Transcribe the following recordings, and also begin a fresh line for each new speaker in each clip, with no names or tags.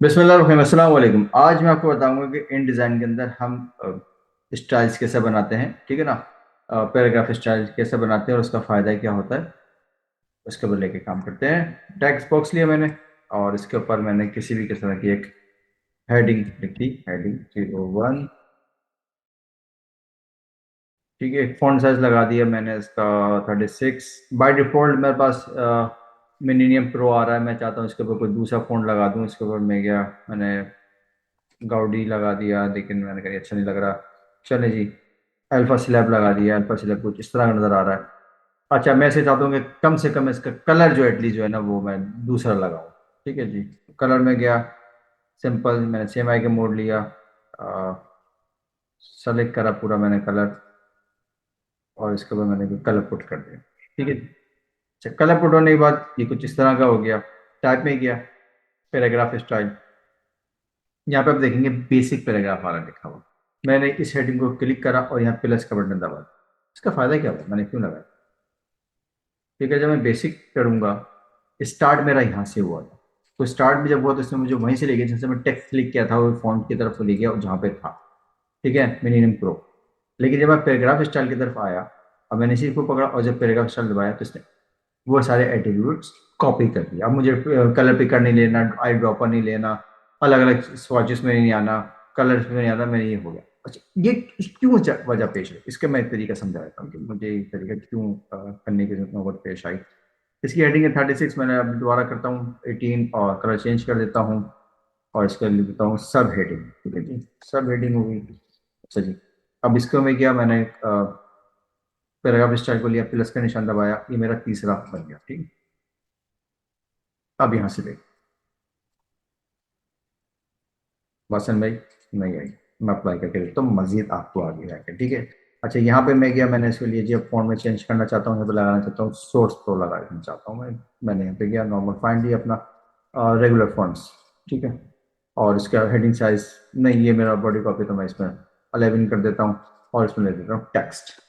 बिस्मिल्लाह अस्सलाम वालेकुम। आज मैं आपको बताऊंगा कि इन डिज़ाइन के अंदर हम स्टाइल्स कैसे बनाते हैं। ठीक है ना। पैराग्राफ स्टाइल कैसे बनाते हैं और उसका फ़ायदा क्या होता है, उसके ऊपर लेके काम करते हैं। टेक्स्ट बॉक्स लिया मैंने और इसके ऊपर मैंने किसी भी किस्म की एक हेडिंग लिखी, हेडिंग 01। ठीक है, फ़ॉन्ट साइज लगा दिया मैंने इसका 36। बाय डिफ़ॉल्ट मेरे पास मिनीनियम प्रो आ रहा है। मैं चाहता हूँ इसके ऊपर कोई दूसरा फ़ॉन्ट लगा दूँ। इसके ऊपर मैं गया, मैंने गाउडी लगा दिया, लेकिन मैंने कहा अच्छा नहीं लग रहा। चले जी, अल्फा स्लैब लगा दिया। अल्फा स्लैब कुछ इस तरह का नज़र आ रहा है। अच्छा, मैं ऐसे चाहता हूँ कि कम से कम इसका कलर जो एटलीस्ट जो है ना वो मैं दूसरा लगाऊँ। ठीक है जी। कलर में गया, सिंपल मैंने सेम आई के मोड लिया, सेलेक्ट करा पूरा मैंने कलर, और इसके बाद मैंने कलर पुट कर दिया। ठीक है। अच्छा, कलर पुट होने के बाद ये कुछ इस तरह का हो गया। टाइप में गया, पैराग्राफ स्टाइल। यहाँ पे आप देखेंगे बेसिक पैराग्राफ वाला लिखा हुआ। मैंने इस हेडिंग को क्लिक करा और यहाँ प्लस का बटन दबा दिया। इसका फायदा क्या हुआ, मैंने क्यों लगाया? ठीक है, जब मैं बेसिक करूंगा, स्टार्ट मेरा यहाँ से हुआ था। तो स्टार्ट में जब हुआ तो इसमें मुझे वहीं से ले गया जैसे मैं टेक्स्ट क्लिक किया था, वो फॉन्ट की तरफ ले गया जहाँ पे था। ठीक है, मिनिमम प्रो। लेकिन जब मैं पैराग्राफ स्टाइल की तरफ आया, अब मैंने इसी को पकड़ा और जब पैराग्राफ स्टाइल दबाया तो इसने वो सारे एट्रीब्यूट्स कॉपी कर दिया। अब मुझे कलर पिकर नहीं लेना, आई ड्रॉपर नहीं लेना, अलग अलग स्वॉचेस में नहीं आना, कलर्स में नहीं आना, मैंने ये हो गया। अच्छा, ये क्यों वजह पेश है, इसका मैं एक तरीका समझा देता हूँ कि मुझे ये तरीका क्यों करने की नौबत पेश आई। इसकी हेडिंग है 36, मैंने अब दोबारा करता हूँ 18 और कलर चेंज कर देता हूँ और इसका लिख देता हूँ सब हेडिंग। ठीक है जी, सब हेडिंग होगी। अच्छा जी, अब इसको मैं किया, मैंने पैराग्राफ स्टाइल को लिया, प्लस का निशान दबाया, ये मेरा तीसरा बन गया। ठीक है, अब यहाँ से देख वासन भाई नहीं आई। मैं अप्लाई करके देखता हूँ मजीद आपको आगे जाकर। ठीक है। अच्छा, यहाँ पे मैं गया, मैंने इसके लिए जो फॉन्ट में चेंज करना चाहता हूँ यहाँ पे लगाना चाहता हूँ सोर्स प्रो लगाना चाहता हूँ मैंने यहाँ पे गया, नॉर्मल फाइंड लिया अपना, रेगुलर फॉन्ट्स। ठीक है, और इसका हेडिंग साइज नहीं, ये मेरा बॉडी कॉपी, तो मैं इसमें 11 कर देता हूँ और इसमें ले देता हूँ टेक्स्ट।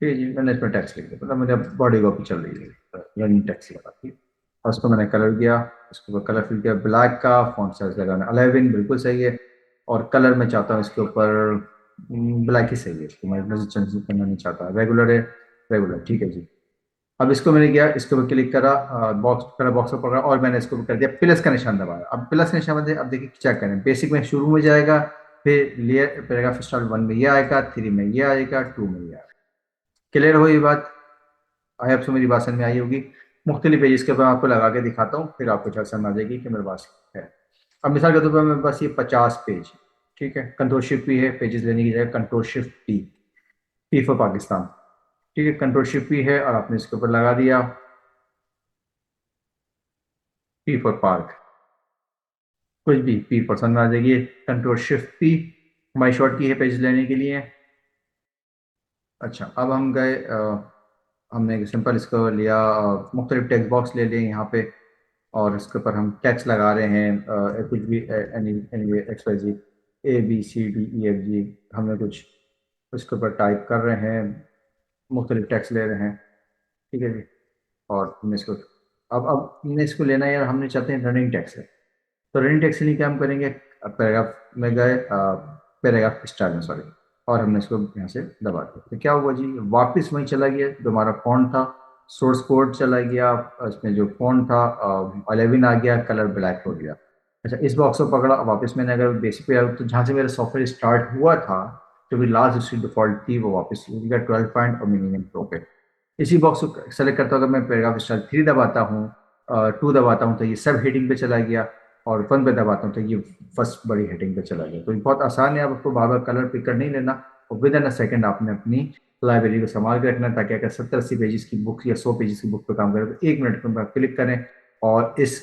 ठीक है जी, मैंने इसमें टेक्स्ट लिख दिया, मतलब मुझे बॉडी कॉपी चल रही है यानी टेक्स्ट लगा। ठीक, और उसको मैंने कलर दिया, उसके ऊपर कलर फिल किया ब्लैक का, फॉन्ट साइज लगाना 11 बिल्कुल सही है। और कलर मैं चाहता हूँ इसके ऊपर ब्लैक ही सही है, इसको मैं इतना चेंज करना नहीं चाहता, रेगुलर है, रेगुलर। ठीक है जी। अब इसको मैंने किया, इसके ऊपर क्लिक करा, बॉक्स कलर बॉक्स को पकड़ा और मैंने इसको कर दिया प्लस का निशान दबाया। अब प्लस का निशान दे, अब देखिए चेक करें, बेसिक में शुरू में जाएगा, फिर लेयर पैराग्राफ स्टाइल 1 में ये आएगा, 3 में ये आएगा, 2 में ये आएगा। क्लियर हुई ये बात? आई होप सो मेरी बात समझ में आई होगी। मुख्तलिफ पेजेस के ऊपर मैं आपको लगा के दिखाता हूँ, फिर आपको चल समझ आ जाएगी कि मेरे पास है। अब मिसाल के तौर पर मेरे पास ये 50 पेज। ठीक है, कंट्रोल शिफ्ट पी है, पेजेस लेने की जगह control shift P, P for Pakistan. ठीक है, कंट्रोल शिफ्ट पी है और आपने इसके ऊपर लगा दिया पी फॉर पार्क, कुछ भी पी फॉर समझ में आ जाएगी। कंट्रोल शिफ्ट पी हमारी शॉर्ट की है पेज लेने के लिए। अच्छा, अब हम गए, हमने सिंपल इसको लिया, मुख्तलिफ टेक्स्ट बॉक्स ले लिए यहाँ पे, और इसके ऊपर हम टेक्स्ट लगा रहे हैं, कुछ भी any any X Y Z, A B C D E F G, हमने कुछ उसके ऊपर टाइप कर रहे हैं, मुख्तलिफ टेक्स्ट ले रहे हैं। ठीक है जी। और हमने इसको, अब हमने इसको लेना है यार, हमने चाहते हैं रनिंग टेक्स्ट है। तो रनिंग टेक्स्ट के लिए क्या हम करेंगे, पैराग्राफ में गए, पैराग्राफ स्टाइल में सॉरी, और हमने इसको यहाँ से दबा दिया तो क्या हुआ जी, वापस वहीं चला गया जो हमारा फॉन्ट था, सोर्स कोड चला गया, इसमें जो फॉन्ट था 11 आ गया, कलर ब्लैक हो गया। अच्छा, इस बॉक्स को पकड़ा, अब वापस मैंने अगर बेसिक पे आया तो जहाँ से मेरा सॉफ्टवेयर स्टार्ट हुआ था, जो भी लास्ट उसकी डिफॉल्ट थी वो वापस हो गया 12 पॉइंट और मिनिमम प्रो पे। इसी बॉक्स को सेलेक्ट करता हूँ, अगर मैं पैराग्राफ स्टाइल 3 दबाता हूँ, 2 दबाता हूँ तो ये सब हेडिंग पे चला गया, और 1 पे दबाता हूँ तो ये फर्स्ट बड़ी हेडिंग पे चला गया। तो ये बहुत आसान है, आपको बार बार कलर पिकर नहीं लेना, और विद इन अ सेकेंड आपने अपनी लाइब्रेरी को संभाल के रखना, ताकि अगर 70-80 पेजेस की बुक या 100 पेजेस की बुक पे काम करें तो 1 मिनट में आप क्लिक करें और इस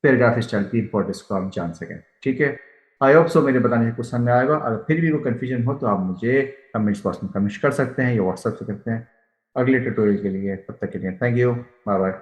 पैराग्राफ स्टाइल की इंपॉर्टेंस को आप जान सकें। ठीक है, आई होप सो मेरे बताने से कुछ समझ में आएगा। अगर फिर भी कोई कन्फ्यूजन हो तो आप मुझे कमेंट्स बॉक्स में कमेंट कर सकते हैं या व्हाट्सएप से करते हैं। अगले ट्यूटोरियल के लिए, तब तक के लिए थैंक यू, बाय बाय।